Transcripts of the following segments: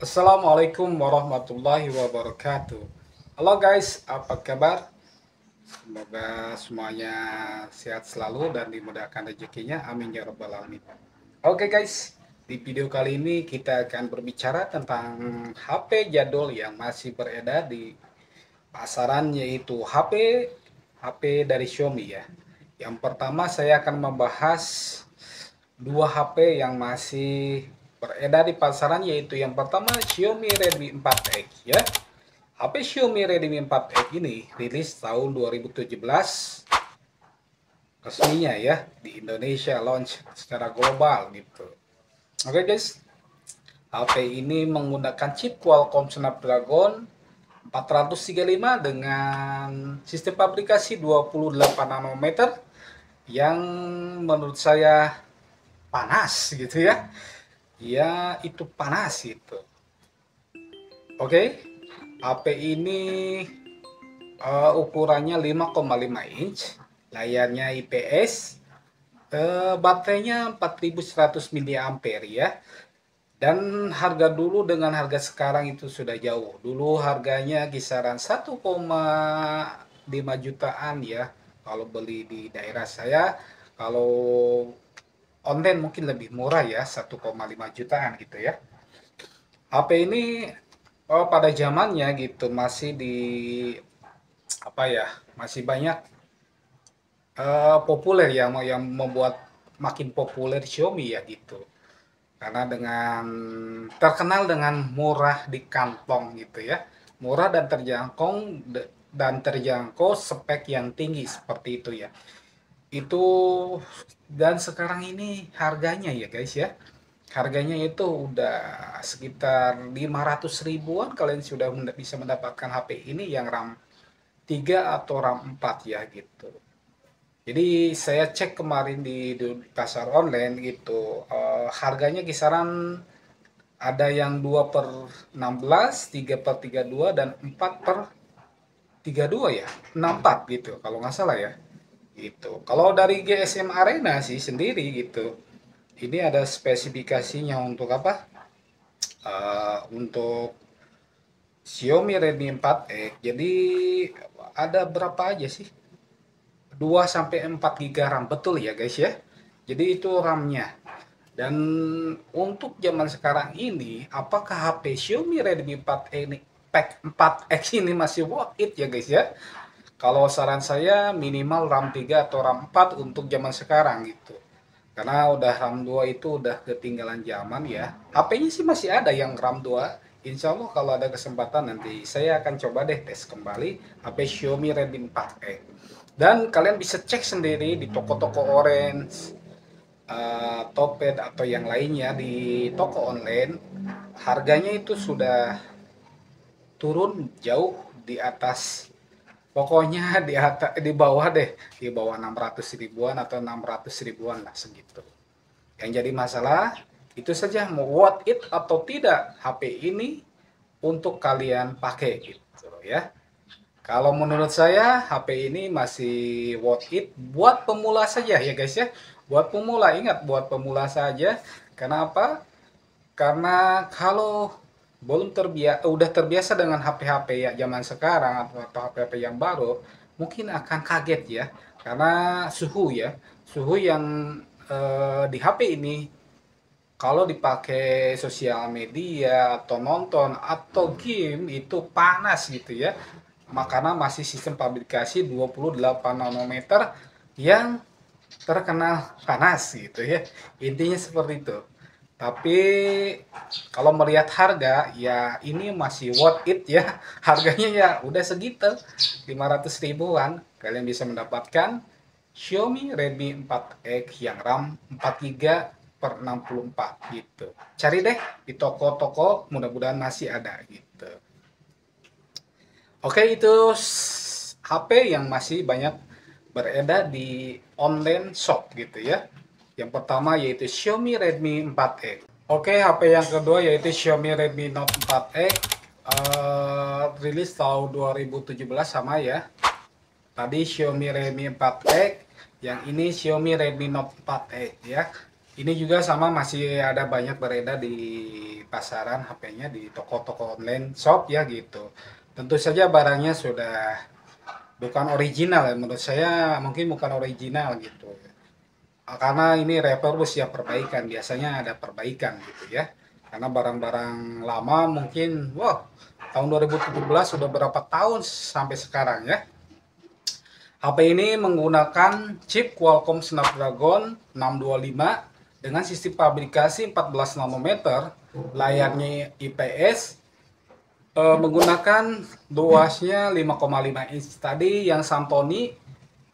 Assalamualaikum warahmatullahi wabarakatuh. Halo guys, apa kabar? Semoga semuanya sehat selalu dan dimudahkan rezekinya. Amin ya rabbal alamin. Oke guys, di video kali ini kita akan berbicara tentang HP jadul yang masih beredar di pasaran, yaitu HP dari Xiaomi ya. Yang pertama saya akan membahas dua HP yang masih beredar di pasaran, yaitu yang pertama Xiaomi Redmi 4X ya. HP Xiaomi Redmi 4X ini rilis tahun 2017 resminya ya, di Indonesia launch secara global gitu. Oke guys, HP ini menggunakan chip Qualcomm Snapdragon 435 dengan sistem fabrikasi 28 nanometer yang menurut saya panas gitu ya. Ya, itu panas gitu. Oke, HP ini ukurannya 5,5 inch, layarnya IPS, baterainya 4100 mAh ya. Dan harga dulu dengan harga sekarang itu sudah jauh. Dulu harganya kisaran 1,5 jutaan ya kalau beli di daerah saya. Kalau online mungkin lebih murah ya, 1,5 jutaan gitu ya. HP ini pada zamannya gitu masih di apa ya, masih banyak populer ya, yang membuat makin populer Xiaomi ya gitu. Karena dengan terkenal dengan murah di kantong gitu ya, murah dan terjangkau spek yang tinggi seperti itu ya. Itu, dan sekarang ini harganya ya guys ya, harganya itu udah sekitar 500 ribuan kalian sudah bisa mendapatkan HP ini yang RAM 3 atau RAM 4 ya gitu. Jadi saya cek kemarin di pasar online gitu, harganya kisaran ada yang 2 per 16, 3 per 32, dan 4 per 32 ya, 64 gitu kalau nggak salah ya. Gitu. Kalau dari GSM Arena sih sendiri gitu, ini ada spesifikasinya untuk apa? Untuk Xiaomi Redmi 4X. Jadi ada berapa aja sih? 2 sampai 4 GB RAM, betul ya guys ya. Jadi itu RAM-nya. Dan untuk zaman sekarang ini, apakah HP Xiaomi Redmi 4X ini masih worth it ya guys ya? Kalau saran saya minimal RAM 3 atau RAM 4 untuk zaman sekarang gitu. Karena udah RAM 2 itu udah ketinggalan zaman ya. HP-nya sih masih ada yang RAM 2. Insya Allah kalau ada kesempatan nanti saya akan coba deh tes kembali HP Xiaomi Redmi 4X. Dan kalian bisa cek sendiri di toko-toko Orange, Topet atau yang lainnya di toko online. Harganya itu sudah turun jauh di atas, pokoknya di atas, di bawah deh, di bawah 600 ribuan atau 600 ribuan lah segitu. Yang jadi masalah itu saja, mau worth it atau tidak HP ini untuk kalian pakai gitu ya. Kalau menurut saya HP ini masih worth it buat pemula saja ya guys ya. Buat pemula, ingat, buat pemula saja. Kenapa? Karena kalau belum terbiasa, udah terbiasa dengan HP-HP ya zaman sekarang atau HP-HP yang baru, mungkin akan kaget ya. Karena suhu ya, suhu yang di HP ini kalau dipakai sosial media atau nonton atau game itu panas gitu ya. Karena masih sistem fabrikasi 28 nanometer yang terkenal panas gitu ya. Intinya seperti itu. Tapi kalau melihat harga ya ini masih worth it ya. Harganya ya udah segitu, 500 ribuan kalian bisa mendapatkan Xiaomi Redmi 4X yang RAM 4 GB per 64 gitu. Cari deh di toko-toko, mudah-mudahan masih ada gitu. Oke, itu HP yang masih banyak beredar di online shop gitu ya. Yang pertama yaitu Xiaomi Redmi 4X. Oke, HP yang kedua yaitu Xiaomi Redmi Note 4X, rilis tahun 2017 sama ya. Tadi Xiaomi Redmi 4X, yang ini Xiaomi Redmi Note 4X ya. Ini juga sama masih ada banyak beredar di pasaran HP-nya di toko-toko online shop ya gitu. Tentu saja barangnya sudah bukan original ya, menurut saya mungkin bukan original gitu. Karena ini refurbish ya, perbaikan, biasanya ada perbaikan gitu ya. Karena barang-barang lama mungkin wah tahun 2017 sudah berapa tahun sampai sekarang ya. HP ini menggunakan chip Qualcomm Snapdragon 625 dengan sistem fabrikasi 14 nanometer, layarnya IPS, menggunakan luasnya 5,5 inch. Tadi yang Santoni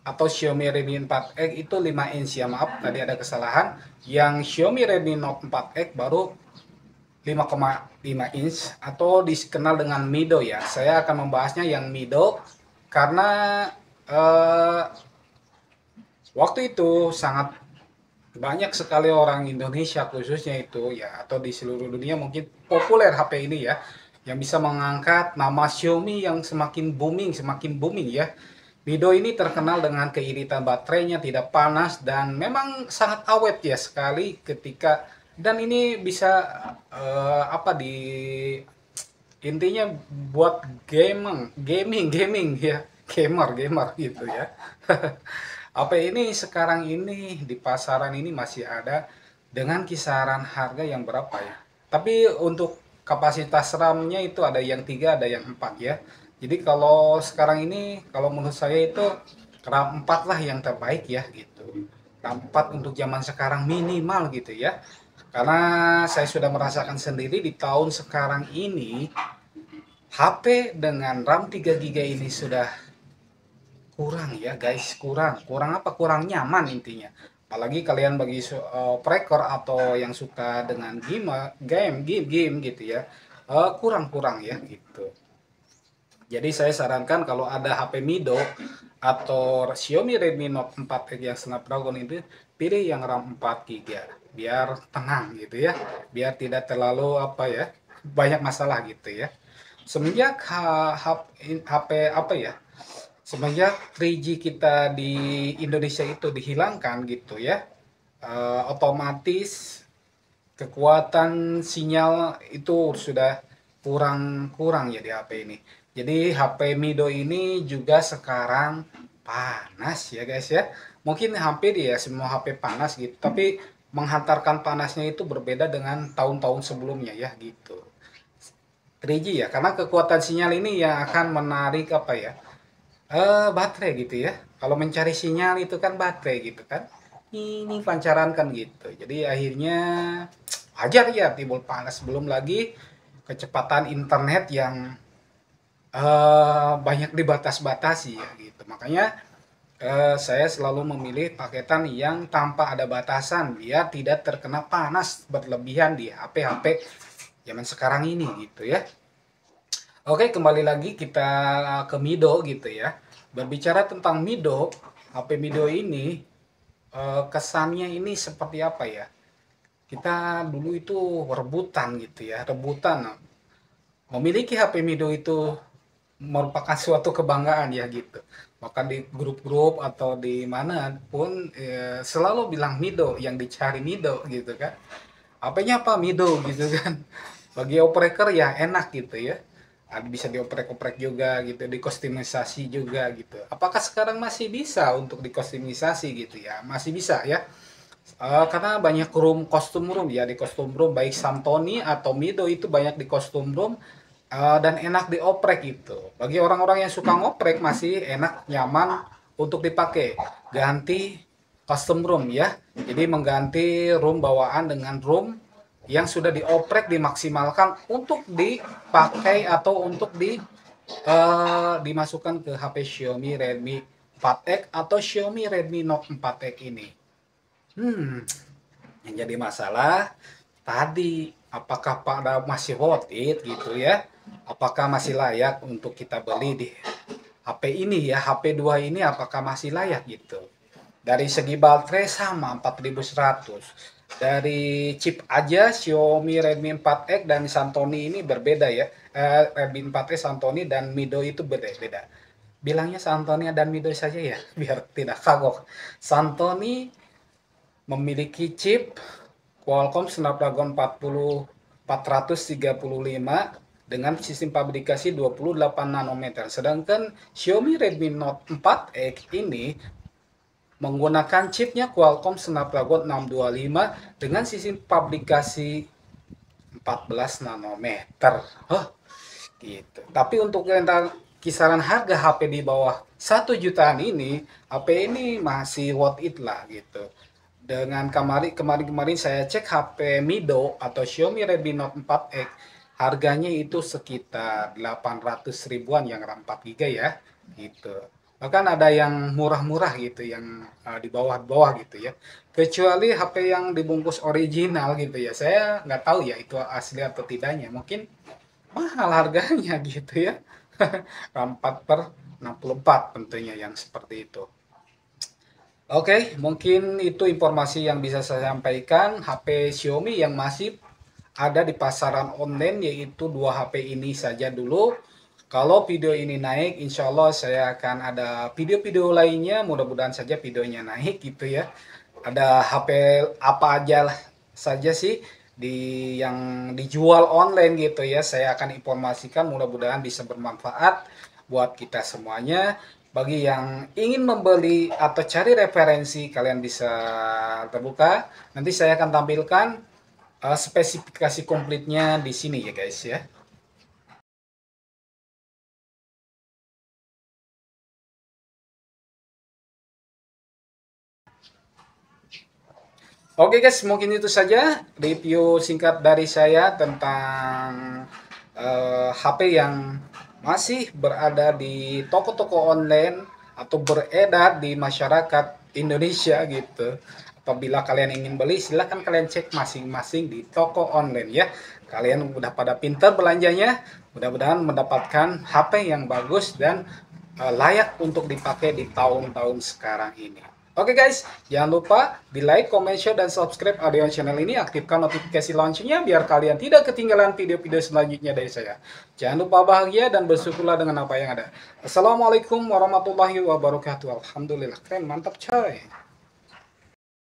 atau Xiaomi Redmi 4X itu 5 inch ya, maaf tadi ada kesalahan. Yang Xiaomi Redmi Note 4X baru 5,5 inch atau dikenal dengan Mido ya. Saya akan membahasnya yang Mido karena eh, waktu itu sangat banyak sekali orang Indonesia khususnya itu ya, atau di seluruh dunia mungkin populer HP ini ya, yang bisa mengangkat nama Xiaomi yang semakin booming ya. Mido ini terkenal dengan keiritan baterainya, tidak panas dan memang sangat awet ya sekali ketika, dan ini bisa apa di intinya buat gaming ya, gamer gitu ya. HP ini sekarang ini di pasaran ini masih ada dengan kisaran harga yang berapa ya, tapi untuk kapasitas RAM-nya itu ada yang 3 ada yang 4 ya. Jadi kalau sekarang ini kalau menurut saya itu RAM 4 lah yang terbaik ya gitu. RAM 4 untuk zaman sekarang minimal gitu ya. Karena saya sudah merasakan sendiri di tahun sekarang ini HP dengan RAM 3 GB ini sudah kurang ya guys, kurang apa, kurang nyaman intinya. Apalagi kalian bagi operator atau yang suka dengan game gitu ya, kurang ya gitu. Jadi saya sarankan kalau ada HP Mido atau Xiaomi Redmi Note 4 yang Snapdragon itu, pilih yang RAM 4 GB biar tenang gitu ya, biar tidak terlalu apa ya, banyak masalah gitu ya. Semenjak HP apa ya, semenjak 3G kita di Indonesia itu dihilangkan gitu ya, otomatis kekuatan sinyal itu sudah kurang ya di HP ini. Jadi HP Mido ini juga sekarang panas ya guys ya. Mungkin hampir ya semua HP panas gitu, tapi menghantarkan panasnya itu berbeda dengan tahun-tahun sebelumnya ya gitu. 3G ya, karena kekuatan sinyal ini yang akan menarik apa ya, baterai gitu ya. Kalau mencari sinyal itu kan baterai gitu kan. Ini pancaran kan gitu. Jadi akhirnya wajar ya timbul panas. Belum lagi kecepatan internet yang banyak dibatas-batasi ya gitu. Makanya saya selalu memilih paketan yang tanpa ada batasan biar tidak terkena panas berlebihan di HP-HP zaman sekarang ini gitu ya. Oke, kembali lagi kita ke Mido gitu ya. Berbicara tentang Mido, HP Mido ini kesannya ini seperti apa ya? Kita dulu itu rebutan gitu ya, rebutan. Memiliki HP Mido itu merupakan suatu kebanggaan ya gitu. Bahkan di grup-grup atau di mana pun selalu bilang Mido, yang dicari Mido gitu kan. HP-nya apa Mido gitu kan. Bagi operator ya enak gitu ya. Bisa dioprek-oprek juga gitu, dikostumisasi juga gitu. Apakah sekarang masih bisa untuk dikostumisasi gitu ya? Masih bisa ya. Karena banyak kostum room ya, di kostum room baik Santoni atau Mido itu banyak di kostum room, dan enak dioprek gitu. Bagi orang-orang yang suka ngoprek masih enak, nyaman untuk dipakai. Ganti custom room ya. Jadi mengganti room bawaan dengan room yang sudah dioprek, dimaksimalkan untuk dipakai atau untuk dimasukkan ke HP Xiaomi Redmi 4X atau Xiaomi Redmi Note 4X ini. Yang jadi masalah tadi, apakah pada masih worth it gitu ya? Apakah masih layak untuk kita beli di HP ini ya, HP 2 ini apakah masih layak gitu? Dari segi baterai sama 4100. Dari chip aja Xiaomi Redmi 4X dan Santoni ini berbeda ya. Redmi 4X Santoni dan Mido itu beda-beda. Bilangnya Santoni dan Mido saja ya, biar tidak kagok. Santoni memiliki chip Qualcomm Snapdragon 43435 dengan sistem fabrikasi 28 nanometer. Sedangkan Xiaomi Redmi Note 4X ini menggunakan chipnya Qualcomm Snapdragon 625 dengan sistem fabrikasi 14 nanometer. Gitu. Tapi untuk kisaran harga HP di bawah 1 jutaan ini, HP ini masih worth it lah gitu. Dengan kemarin saya cek HP Mido atau Xiaomi Redmi Note 4X, harganya itu sekitar 800 ribuan yang RAM 4 GB ya, gitu. Bahkan ada yang murah-murah gitu, yang di bawah-bawah gitu ya. Kecuali HP yang dibungkus original gitu ya. Saya nggak tahu ya itu asli atau tidaknya. Mungkin mahal harganya gitu ya. RAM 4 per 64 tentunya yang seperti itu. Oke, mungkin itu informasi yang bisa saya sampaikan. HP Xiaomi yang masih ada di pasaran online yaitu dua HP ini saja dulu. Kalau video ini naik, insya Allah saya akan ada video-video lainnya. Mudah-mudahan saja videonya naik gitu ya. Ada HP apa aja saja sih yang dijual online gitu ya. Saya akan informasikan, mudah-mudahan bisa bermanfaat buat kita semuanya. Bagi yang ingin membeli atau cari referensi, kalian bisa terbuka. Nanti saya akan tampilkan spesifikasi komplitnya di sini ya guys ya. Oke guys, mungkin itu saja review singkat dari saya tentang HP yang masih berada di toko-toko online atau beredar di masyarakat Indonesia gitu. Apabila kalian ingin beli, silahkan kalian cek masing-masing di toko online ya. Kalian udah pada pintar belanjanya, mudah-mudahan mendapatkan HP yang bagus dan layak untuk dipakai di tahun-tahun sekarang ini. Oke guys, jangan lupa di like, comment, share, dan subscribe Adeon channel ini. Aktifkan notifikasi loncengnya biar kalian tidak ketinggalan video-video selanjutnya dari saya. Jangan lupa bahagia dan bersyukurlah dengan apa yang ada. Assalamualaikum warahmatullahi wabarakatuh. Alhamdulillah, keren, mantap coy.